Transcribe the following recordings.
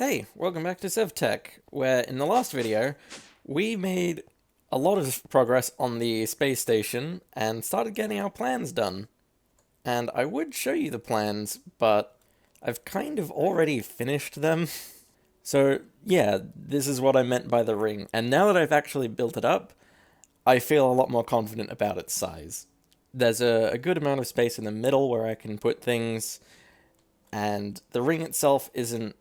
Hey, welcome back to Sevtech, where in the last video, we made a lot of progress on the space station and started getting our plans done. And I would show you the plans, but I've kind of already finished them. So yeah, this is what I meant by the ring. And now that I've actually built it up, I feel a lot more confident about its size. There's a good amount of space in the middle where I can put things, and the ring itself isn't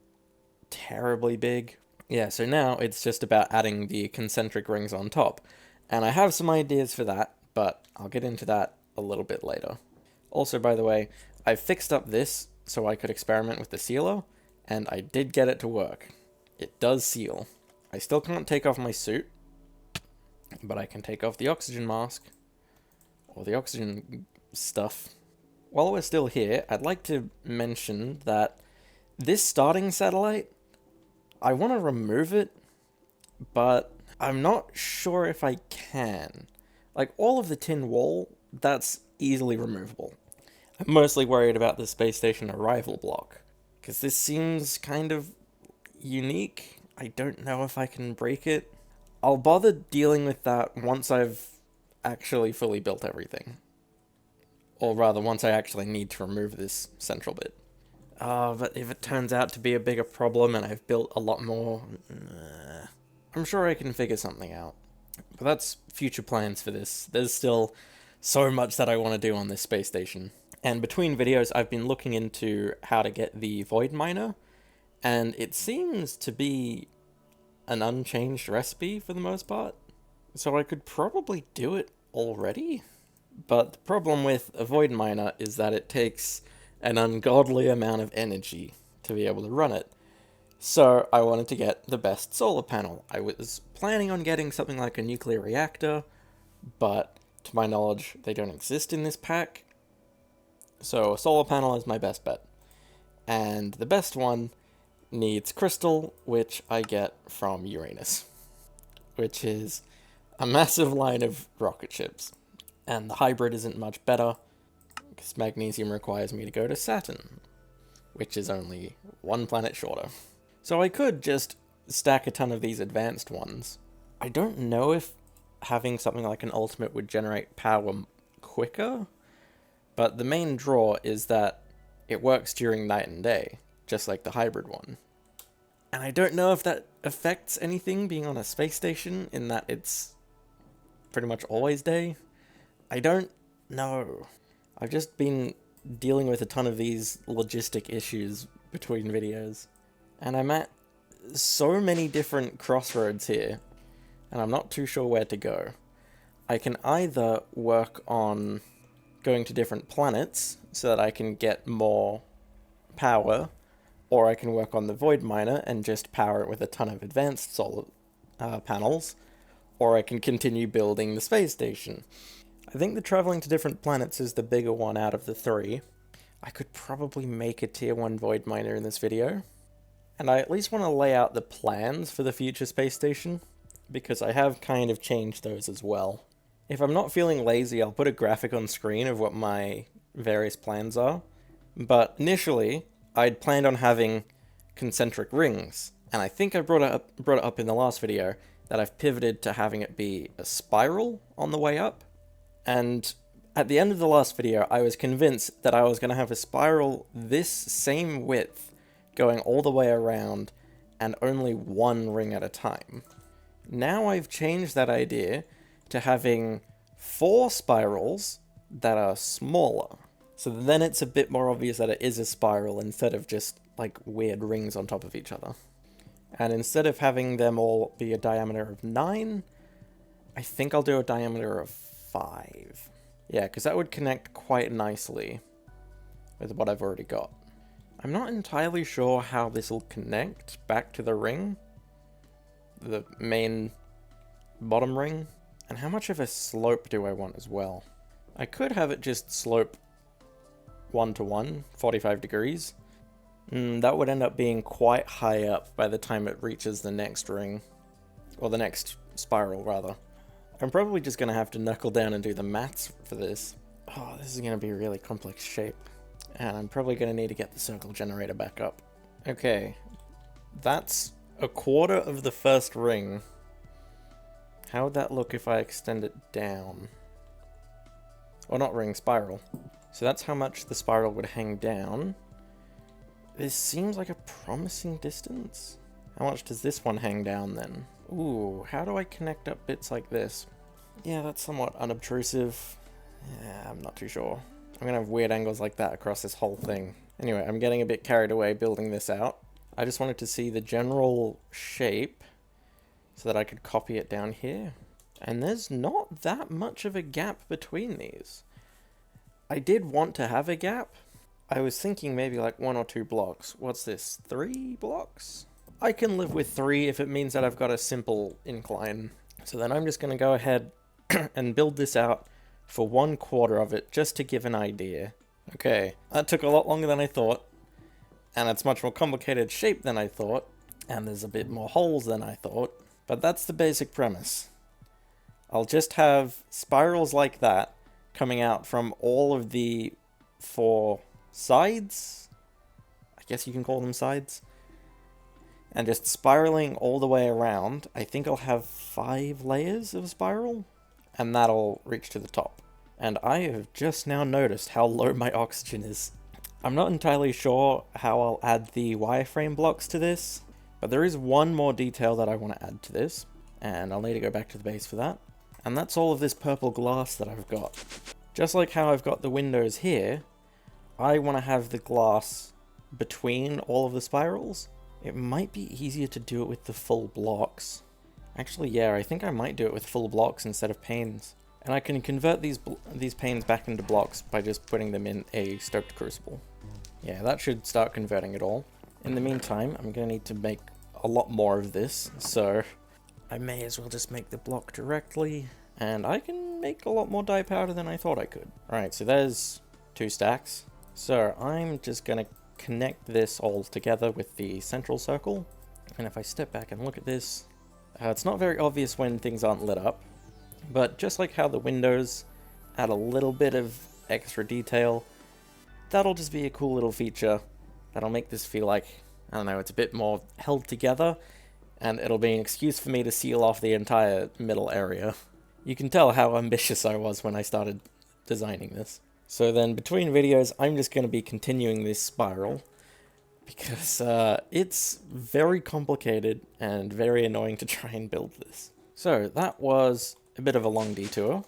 terribly big. Yeah, so now it's just about adding the concentric rings on top. And I have some ideas for that, but I'll get into that a little bit later. Also, by the way, I fixed up this so I could experiment with the sealer, and I did get it to work. It does seal. I still can't take off my suit, but I can take off the oxygen mask, or the oxygen stuff. While we're still here, I'd like to mention that this starting satellite, I want to remove it, but I'm not sure if I can. Like, all of the tin wall, that's easily removable. I'm mostly worried about the space station arrival block, because this seems kind of unique. I don't know if I can break it. I'll bother dealing with that once I've actually fully built everything. Or rather, once I actually need to remove this central bit. But if it turns out to be a bigger problem and I've built a lot more, I'm sure I can figure something out. But that's future plans for this. There's still so much that I want to do on this space station. And between videos, I've been looking into how to get the void miner, and it seems to be an unchanged recipe for the most part. So I could probably do it already. But the problem with a void miner is that it takes an ungodly amount of energy to be able to run it. So I wanted to get the best solar panel. I was planning on getting something like a nuclear reactor, but to my knowledge, they don't exist in this pack. So a solar panel is my best bet. And the best one needs crystal, which I get from Uranus, which is a massive line of rocket ships. And the hybrid isn't much better, because magnesium requires me to go to Saturn, which is only one planet shorter. So I could just stack a ton of these advanced ones. I don't know if having something like an ultimate would generate power quicker, but the main draw is that it works during night and day, just like the hybrid one. And I don't know if that affects anything being on a space station, in that it's pretty much always day. I don't know. I've just been dealing with a ton of these logistic issues between videos, and I'm at so many different crossroads here, and I'm not too sure where to go. I can either work on going to different planets so that I can get more power, or I can work on the void miner and just power it with a ton of advanced solar panels, or I can continue building the space station. I think the traveling to different planets is the bigger one out of the three. I could probably make a tier 1 void miner in this video. And I at least want to lay out the plans for the future space station, because I have kind of changed those as well. If I'm not feeling lazy, I'll put a graphic on screen of what my various plans are. But initially, I'd planned on having concentric rings, and I think I brought it up in the last video that I've pivoted to having it be a spiral on the way up. And at the end of the last video, I was convinced that I was going to have a spiral this same width going all the way around and only one ring at a time. Now I've changed that idea to having 4 spirals that are smaller. So then it's a bit more obvious that it is a spiral instead of just like weird rings on top of each other. And instead of having them all be a diameter of 9, I think I'll do a diameter of 5. Yeah, because that would connect quite nicely with what I've already got. I'm not entirely sure how this will connect back to the ring, the main bottom ring, and how much of a slope do I want as well. I could have it just slope 1 to 1, 45 degrees. That would end up being quite high up by the time it reaches the next ring, or the next spiral rather. I'm probably just going to have to knuckle down and do the maths for this. Oh, this is going to be a really complex shape. And I'm probably going to need to get the circle generator back up. Okay. That's a quarter of the first ring. How would that look if I extend it down? Or not ring, spiral. So that's how much the spiral would hang down. This seems like a promising distance. How much does this one hang down then? Ooh, how do I connect up bits like this? Yeah, that's somewhat unobtrusive. Yeah, I'm not too sure. I'm gonna have weird angles like that across this whole thing. Anyway, I'm getting a bit carried away building this out. I just wanted to see the general shape so that I could copy it down here. And there's not that much of a gap between these. I did want to have a gap. I was thinking maybe like 1 or 2 blocks. What's this, 3 blocks? I can live with 3 if it means that I've got a simple incline. So then I'm just gonna go ahead and build this out for 1/4 of it, just to give an idea. Okay, that took a lot longer than I thought, and it's much more complicated shape than I thought, and there's a bit more holes than I thought, but that's the basic premise. I'll just have spirals like that coming out from all of the 4 sides, I guess you can call them sides, and just spiraling all the way around. I think I'll have 5 layers of spiral, and that'll reach to the top. And I have just now noticed how low my oxygen is. I'm not entirely sure how I'll add the wireframe blocks to this, but there is one more detail that I want to add to this, and I'll need to go back to the base for that. And that's all of this purple glass that I've got. Just like how I've got the windows here, I want to have the glass between all of the spirals. It might be easier to do it with the full blocks. Actually, yeah, I think I might do it with full blocks instead of panes. And I can convert these panes back into blocks by just putting them in a stoked crucible. Yeah, that should start converting it all. In the meantime, I'm going to need to make a lot more of this, so I may as well just make the block directly. And I can make a lot more dye powder than I thought I could. Alright, so there's 2 stacks. So I'm just going to connect this all together with the central circle. And if I step back and look at this, it's not very obvious when things aren't lit up, but just like how the windows add a little bit of extra detail, that'll just be a cool little feature that'll make this feel like, I don't know, it's a bit more held together, and it'll be an excuse for me to seal off the entire middle area. You can tell how ambitious I was when I started designing this. So then between videos, I'm just going to be continuing this spiral, because it's very complicated and very annoying to try and build this. So that was a bit of a long detour,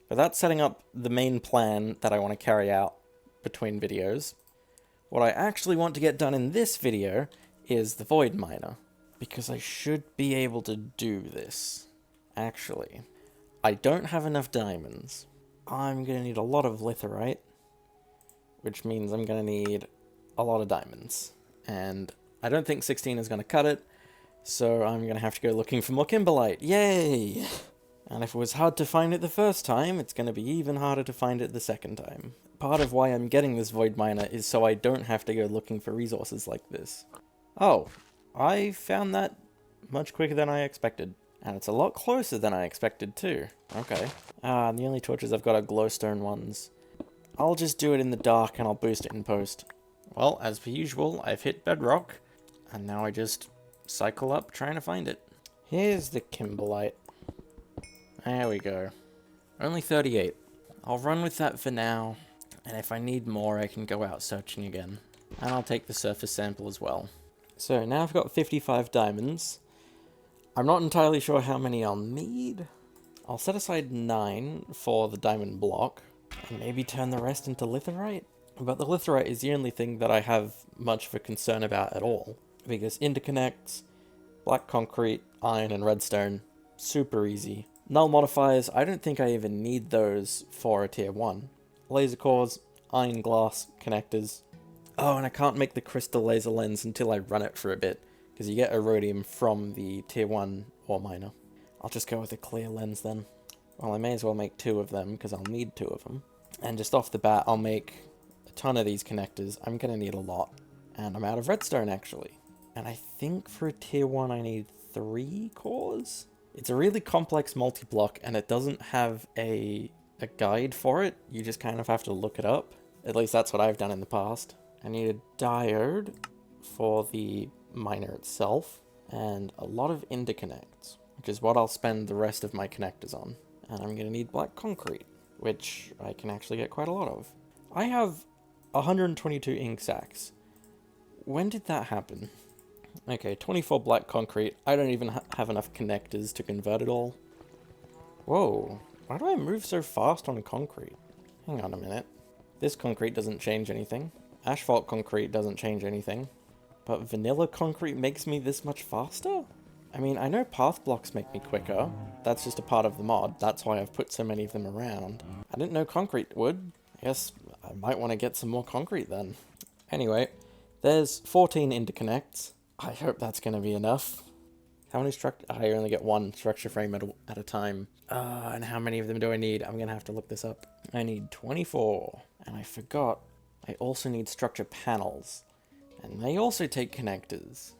but that's setting up the main plan that I want to carry out between videos. What I actually want to get done in this video is the void miner, because I should be able to do this. Actually, I don't have enough diamonds. I'm going to need a lot of litherite, which means I'm going to need a lot of diamonds. And I don't think 16 is going to cut it, so I'm going to have to go looking for more kimberlite. Yay! And if it was hard to find it the first time, it's going to be even harder to find it the second time. Part of why I'm getting this void miner is so I don't have to go looking for resources like this. Oh, I found that much quicker than I expected. And it's a lot closer than I expected too. Okay. And the only torches I've got are glowstone ones. I'll just do it in the dark and I'll boost it in post. Well, as per usual, I've hit bedrock, and now I just cycle up trying to find it. Here's the kimberlite. There we go. Only 38. I'll run with that for now, and if I need more, I can go out searching again. And I'll take the surface sample as well. So now I've got 55 diamonds. I'm not entirely sure how many I'll need. I'll set aside 9 for the diamond block, and maybe turn the rest into litherite. But the litherite is the only thing that I have much of a concern about at all, because interconnects, black concrete, iron, and redstone, super easy. Null modifiers, I don't think I even need those for a tier 1. Laser cores, iron glass, connectors. Oh, and I can't make the crystal laser lens until I run it for a bit, because you get iridium from the tier 1 ore miner. I'll just go with a clear lens then. Well, I may as well make 2 of them, because I'll need 2 of them. And just off the bat, I'll make a ton of these connectors. I'm going to need a lot. And I'm out of redstone, actually. And I think for a tier 1 I need 3 cores? It's a really complex multi-block, and it doesn't have a guide for it. You just kind of have to look it up. At least that's what I've done in the past. I need a diode for the miner itself, and a lot of interconnects, which is what I'll spend the rest of my connectors on. And I'm going to need black concrete, which I can actually get quite a lot of. I have 122 ink sacs. When did that happen? Okay, 24 black concrete. I don't even have enough connectors to convert it all. Whoa, why do I move so fast on concrete? Hang on a minute. This concrete doesn't change anything. Asphalt concrete doesn't change anything. But vanilla concrete makes me this much faster? I mean, I know path blocks make me quicker. That's just a part of the mod. That's why I've put so many of them around. I didn't know concrete would. I guess I might want to get some more concrete then. Anyway, there's 14 interconnects. I hope that's going to be enough. How many I only get one structure frame at a time. And how many of them do I need? I'm going to have to look this up. I need 24. And I forgot, I also need structure panels. And they also take connectors.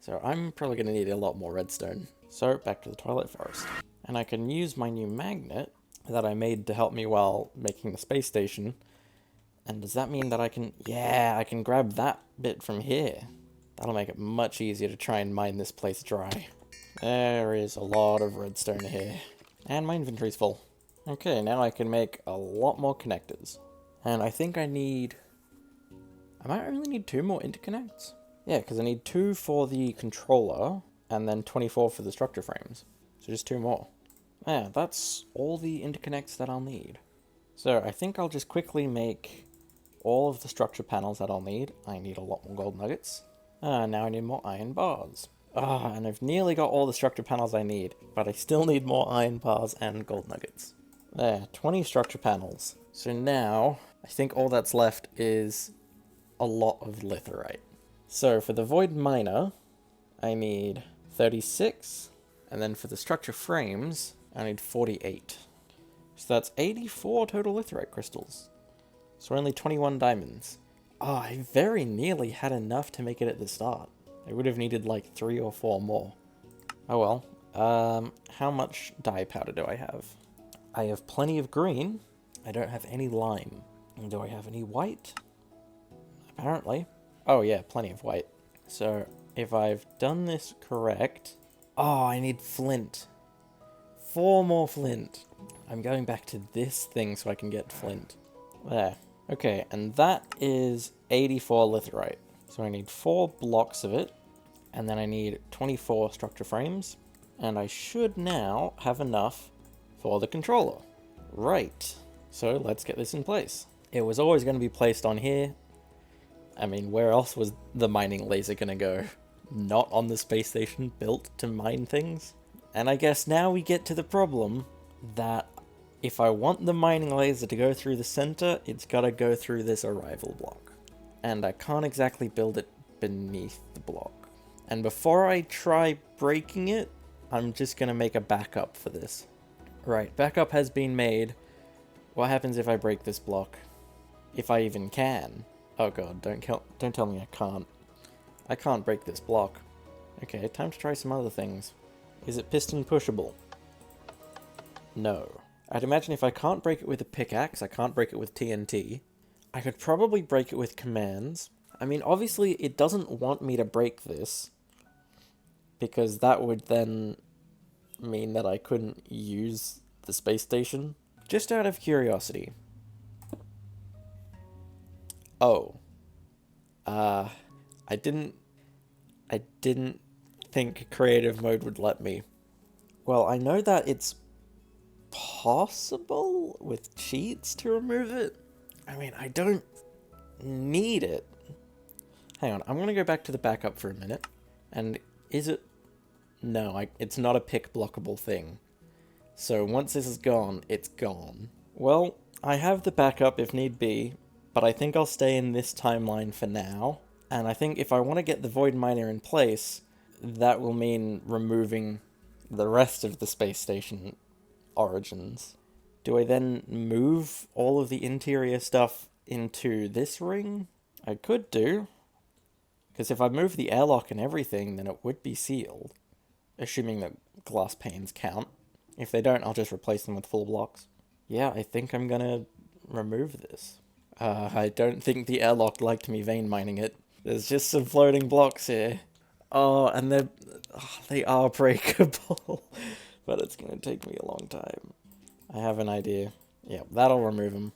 So I'm probably going to need a lot more redstone. So back to the Twilight Forest. And I can use my new magnet that I made to help me while making the space station. And does that mean that I can... Yeah, I can grab that bit from here. That'll make it much easier to try and mine this place dry. There is a lot of redstone here. And my inventory's full. Okay, now I can make a lot more connectors. And I think I need... I might only need 2 more interconnects. Yeah, because I need 2 for the controller, and then 24 for the structure frames. So just 2 more. Yeah, that's all the interconnects that I'll need. So I think I'll just quickly make all of the structure panels that I'll need. I need a lot more gold nuggets. Now I need more iron bars. And I've nearly got all the structure panels I need, but I still need more iron bars and gold nuggets. There, 20 structure panels. So now, I think all that's left is a lot of litherite. So for the void miner, I need 36, and then for the structure frames, I need 48. So that's 84 total litherite crystals. So only 21 diamonds. I very nearly had enough to make it at the start. I would have needed like 3 or 4 more. Oh well. How much dye powder do I have? I have plenty of green. I don't have any lime. Do I have any white? Apparently. Oh yeah, plenty of white. So if I've done this correct... Oh, I need flint. 4 more flint. I'm going back to this thing so I can get flint. There. Okay, and that is 84 litherite. So I need 4 blocks of it, and then I need 24 structure frames, and I should now have enough for the controller. Right, so let's get this in place. It was always going to be placed on here. I mean, where else was the mining laser going to go? Not on the space station built to mine things? And I guess now we get to the problem that if I want the mining laser to go through the center, it's got to go through this arrival block. And I can't exactly build it beneath the block. And before I try breaking it, I'm just going to make a backup for this. Right, backup has been made. What happens if I break this block? If I even can. Oh god, don't tell me I can't. I can't break this block. Okay, time to try some other things. Is it piston pushable? No. I'd imagine if I can't break it with a pickaxe, I can't break it with TNT. I could probably break it with commands. I mean, obviously it doesn't want me to break this, because that would then mean that I couldn't use the space station. Just out of curiosity. Oh. I didn't think creative mode would let me. Well, I know that it's possible with cheats to remove it. I mean, I don't need it. Hang on, I'm gonna go back to the backup for a minute. And is it... No, it's not a pick blockable thing. So once this is gone, it's gone. Well, I have the backup if need be, but I think I'll stay in this timeline for now. And I think if I want to get the void miner in place, that will mean removing the rest of the space station origins. Do I then move all of the interior stuff into this ring? I could do. Because if I move the airlock and everything, then it would be sealed. Assuming that glass panes count. If they don't, I'll just replace them with full blocks. Yeah, I think I'm gonna remove this. I don't think the airlock liked me vein mining it. There's just some floating blocks here. Oh, and they are breakable. But it's gonna take me a long time. I have an idea. Yeah, that'll remove them.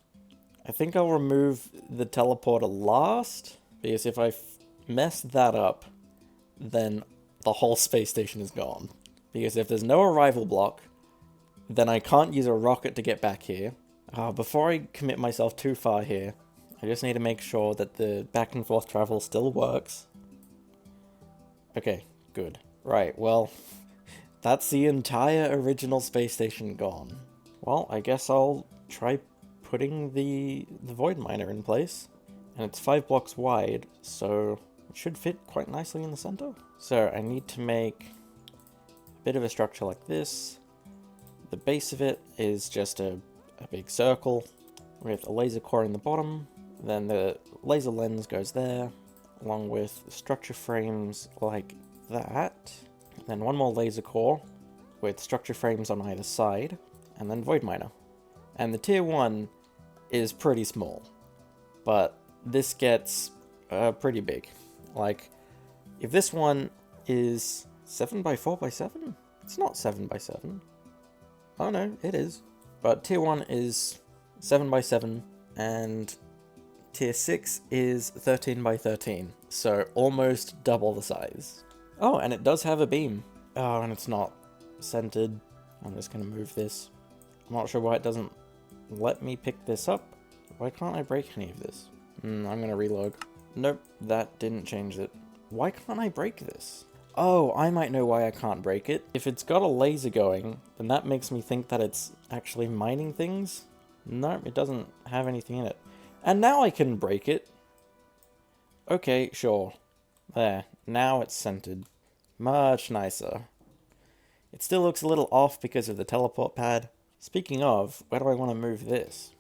I think I'll remove the teleporter last, because if I mess that up, then the whole space station is gone. Because if there's no arrival block, then I can't use a rocket to get back here. Before I commit myself too far here, I just need to make sure that the back and forth travel still works. Okay, good. Right, well, that's the entire original space station gone. Well, I guess I'll try putting the void miner in place. And it's 5 blocks wide, so it should fit quite nicely in the center. So I need to make a bit of a structure like this. The base of it is just a big circle with a laser core in the bottom. Then the laser lens goes there, along with structure frames like that. And then one more laser core with structure frames on either side, and then void miner. And the tier 1 is pretty small, but this gets pretty big. Like, if this one is 7x4x7, it's not 7x7. Oh no, it is. But tier 1 is 7x7, and tier 6 is 13x13, so almost double the size. Oh, and it does have a beam. Oh, and it's not centered. I'm just gonna move this. I'm not sure why it doesn't let me pick this up. Why can't I break any of this? I'm gonna relog. Nope, that didn't change it. Why can't I break this? Oh, I might know why I can't break it. If it's got a laser going, then that makes me think that it's actually mining things. Nope, it doesn't have anything in it. And now I can break it. Okay, sure. There, now it's centered. Much nicer. It still looks a little off because of the teleport pad. Speaking of, where do I want to move this?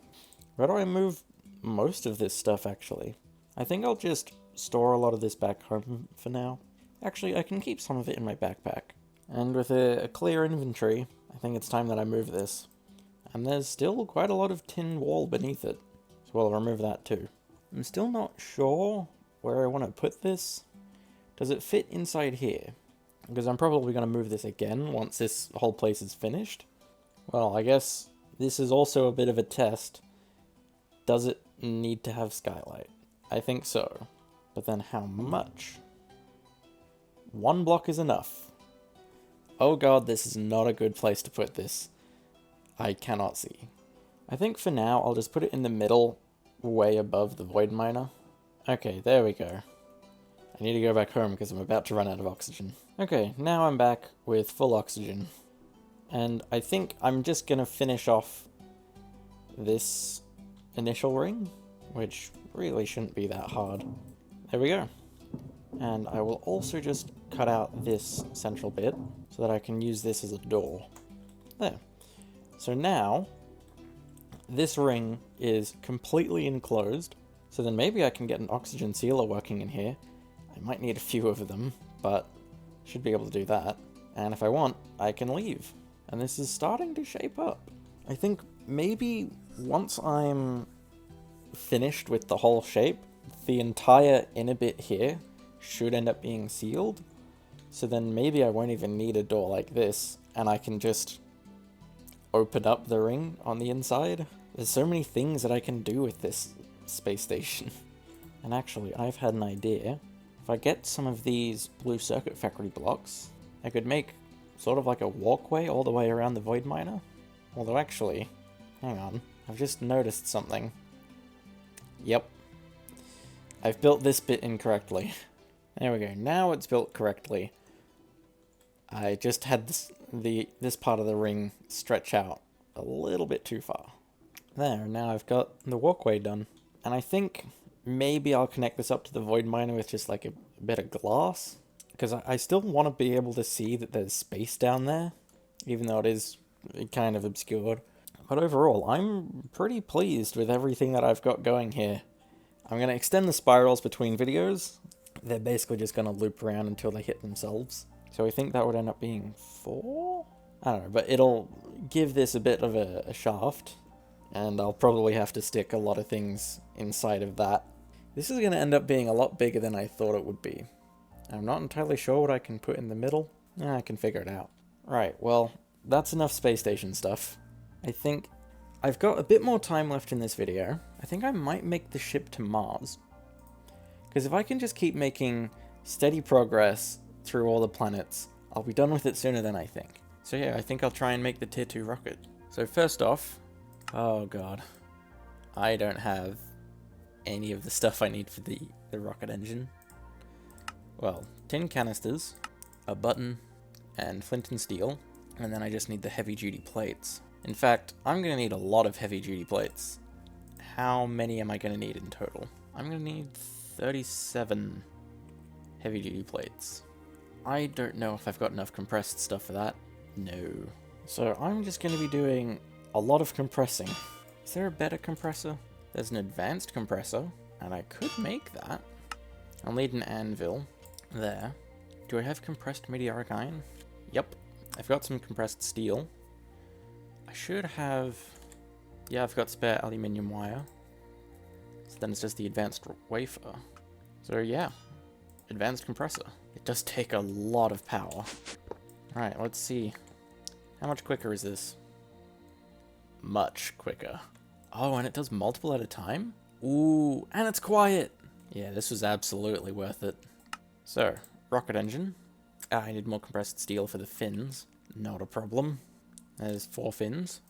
Where do I move most of this stuff, actually? I think I'll just store a lot of this back home for now. Actually, I can keep some of it in my backpack. And with a clear inventory, I think it's time that I move this. And there's still quite a lot of tin wall beneath it, so I'll remove that too. I'm still not sure where I want to put this. Does it fit inside here? Because I'm probably going to move this again once this whole place is finished. Well, I guess this is also a bit of a test. Does it need to have skylight? I think so. But then how much? 1 block is enough. Oh god, this is not a good place to put this. I cannot see. I think for now, I'll just put it in the middle, way above the void miner. Okay, there we go. I need to go back home because I'm about to run out of oxygen. Okay, now I'm back with full oxygen. And I think I'm just gonna finish off this initial ring, which really shouldn't be that hard. There we go. And I will also just cut out this central bit so that I can use this as a door. There. So now, this ring is completely enclosed, so then maybe I can get an oxygen sealer working in here. I might need a few of them, but should be able to do that. And if I want, I can leave. And this is starting to shape up. I think maybe once I'm finished with the whole shape, the entire inner bit here should end up being sealed. So then maybe I won't even need a door like this, and I can just open up the ring on the inside. There's so many things that I can do with this space station. And actually, I've had an idea. If I get some of these blue circuit factory blocks, I could make sort of like a walkway all the way around the void miner. Although actually, hang on, I've just noticed something. Yep. I've built this bit incorrectly. There we go, now it's built correctly. I just had this part of the ring stretch out a little bit too far. There, now I've got the walkway done. And I think maybe I'll connect this up to the void miner with just like a bit of glass. Because I still want to be able to see that there's space down there, even though it is kind of obscured. But overall, I'm pretty pleased with everything that I've got going here. I'm going to extend the spirals between videos. They're basically just going to loop around until they hit themselves. So I think that would end up being 4? I don't know, but it'll give this a bit of a shaft. And I'll probably have to stick a lot of things inside of that. This is going to end up being a lot bigger than I thought it would be. I'm not entirely sure what I can put in the middle. I can figure it out. Right, well, that's enough space station stuff. I think I've got a bit more time left in this video. I think I might make the ship to Mars. Because if I can just keep making steady progress through all the planets, I'll be done with it sooner than I think. So yeah, I think I'll try and make the Tier 2 rocket. So first off, oh god, I don't have any of the stuff I need for the rocket engine. Well, tin canisters, a button, and flint and steel, and then I just need the heavy-duty plates. In fact, I'm going to need a lot of heavy-duty plates. How many am I going to need in total? I'm going to need 37 heavy-duty plates. I don't know if I've got enough compressed stuff for that. No. So I'm just going to be doing a lot of compressing. Is there a better compressor? There's an advanced compressor, and I could make that. I'll need an anvil. There. Do I have compressed meteoric iron? Yep. I've got some compressed steel. I should have... Yeah, I've got spare aluminium wire. So then it's just the advanced wafer. So yeah, advanced compressor. It does take a lot of power. Alright, let's see. How much quicker is this? Much quicker. Oh, and it does multiple at a time? Ooh, and it's quiet! Yeah, this was absolutely worth it. So, rocket engine. I need more compressed steel for the fins. Not a problem. There's 4 fins.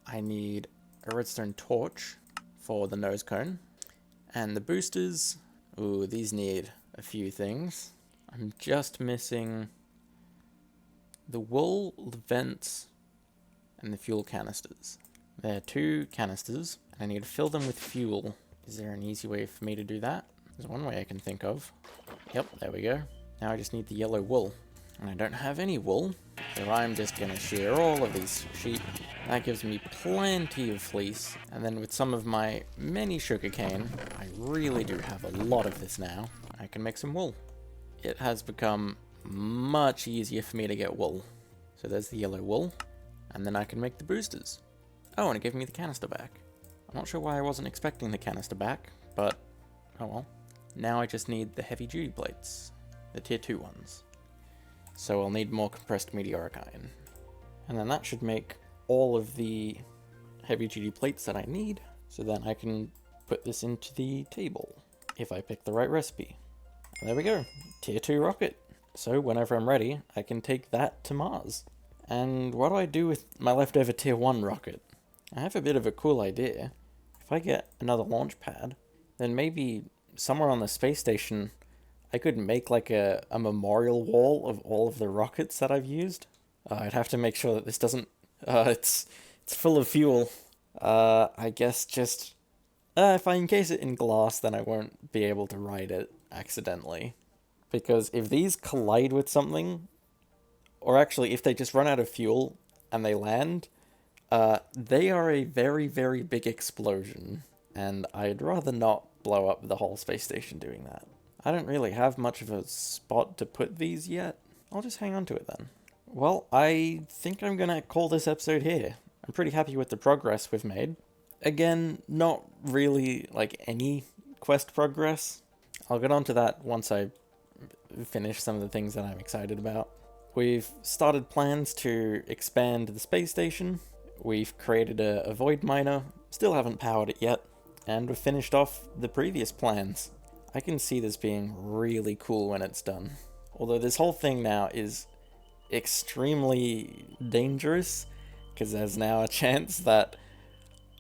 I need a redstone torch for the nose cone. And the boosters, ooh, these need a few things. I'm just missing the wool, the vents, and the fuel canisters. There are 2 canisters, and I need to fill them with fuel. Is there an easy way for me to do that? There's one way I can think of. Yep, there we go. Now I just need the yellow wool. And I don't have any wool, so I'm just going to shear all of these sheep. That gives me plenty of fleece. And then with some of my many sugarcane, I really do have a lot of this now. I can make some wool. It has become much easier for me to get wool. So there's the yellow wool. And then I can make the boosters. Oh, and it gave me the canister back. I'm not sure why I wasn't expecting the canister back, but oh well. Now I just need the heavy-duty plates, the tier 2 ones. So I'll need more compressed meteoric iron. And then that should make all of the heavy-duty plates that I need, so then I can put this into the table, if I pick the right recipe. And there we go, tier 2 rocket. So whenever I'm ready, I can take that to Mars. And what do I do with my leftover tier 1 rocket? I have a bit of a cool idea. If I get another launch pad, then maybe somewhere on the space station, I could make like a memorial wall of all of the rockets that I've used. I'd have to make sure that this doesn't... it's full of fuel. I guess just... if I encase it in glass, then I won't be able to ride it accidentally. Because if these collide with something, or actually if they just run out of fuel and they land, they are a very, very big explosion. And I'd rather not blow up the whole space station doing that. I don't really have much of a spot to put these yet. I'll just hang on to it then. Well, I think I'm gonna call this episode here. I'm pretty happy with the progress we've made. Again, not really like any quest progress. I'll get onto that once I finish some of the things that I'm excited about. We've started plans to expand the space station. We've created a void miner. Still haven't powered it yet. And we've finished off the previous plans. I can see this being really cool when it's done. Although this whole thing now is extremely dangerous, because there's now a chance that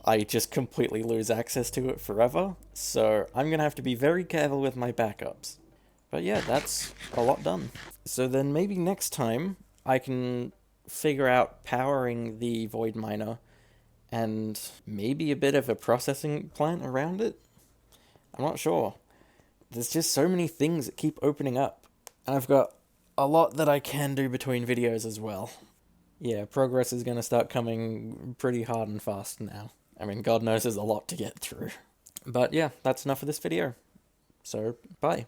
I just completely lose access to it forever. So I'm going to have to be very careful with my backups. But yeah, that's a lot done. So then maybe next time I can figure out powering the void miner and maybe a bit of a processing plant around it? I'm not sure. There's just so many things that keep opening up. And I've got a lot that I can do between videos as well. Yeah, progress is going to start coming pretty hard and fast now. I mean, God knows there's a lot to get through. But yeah, that's enough for this video. So, bye.